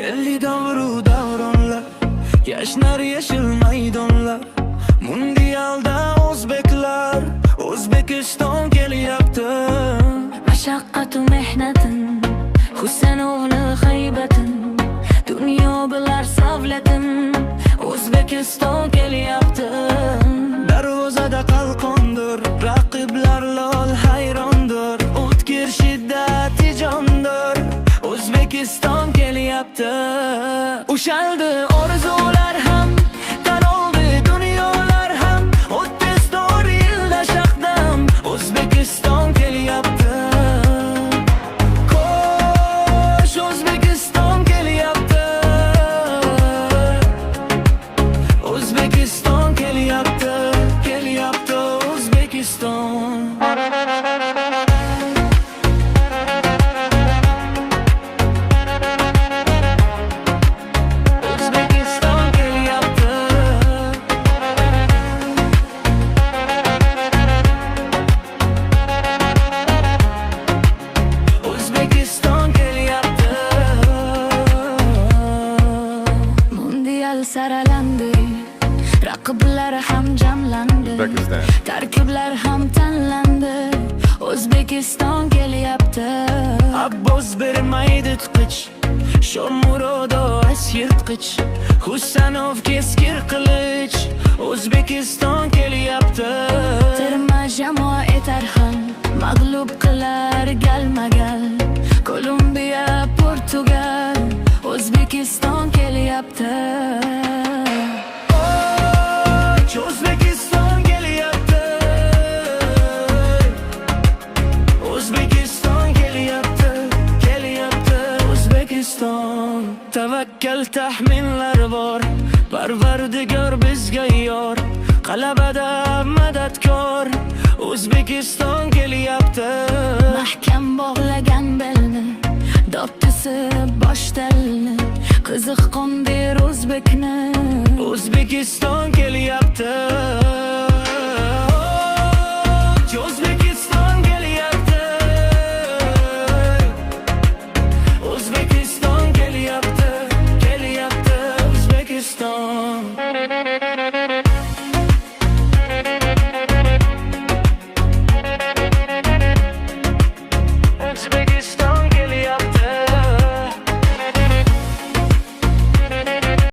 Keldi davru davronlar, yashnar yashil maydonlar. Mundialda o'zbeklar, O'zbekiston kelyapti. Mashaqqatu mehnatin, Husan o'g'li haybatin, dunyo bilar savlatin, O'zbekiston kelyapti. Darvozada qalqondir, raqiblar lol hayrondir, o'tkir shiddati jondir, O'zbekiston kelyapti. Ushaldi orzular ham, tan oldi dunyolar ham, 34 yilda shahdam, O'zbekiston kelyapti. Qo'sh O'zbekiston kelyapti. O'zbekiston kelyapti, kelyapti O'zbekiston. Saralandi, raqiblar ham jamlandi, tarkiblar ham tanlandi, O'zbekiston kelyapti. Abbos bermaydi tiqich, Shomurodo yirtqich, Husanov keskir qilich, O'zbekiston kelyapti. Terma jamoa etar ham, mag'lub qilar galma-gal, Kolumbiya, Portugal, O'zbekiston kelyapti. O'zbekiston kelyapti. O'zbekiston kelyapti, kelyapti O'zbekiston. Tavakkal taxminlar bor, Parvardigor bizga yor, qalabada madadkor, O'zbekiston kelyapti. Mahkam bog'lagan belni, doptisi bosh talni, qiziqqondir o'zbekni, O'zbekiston kelyapti.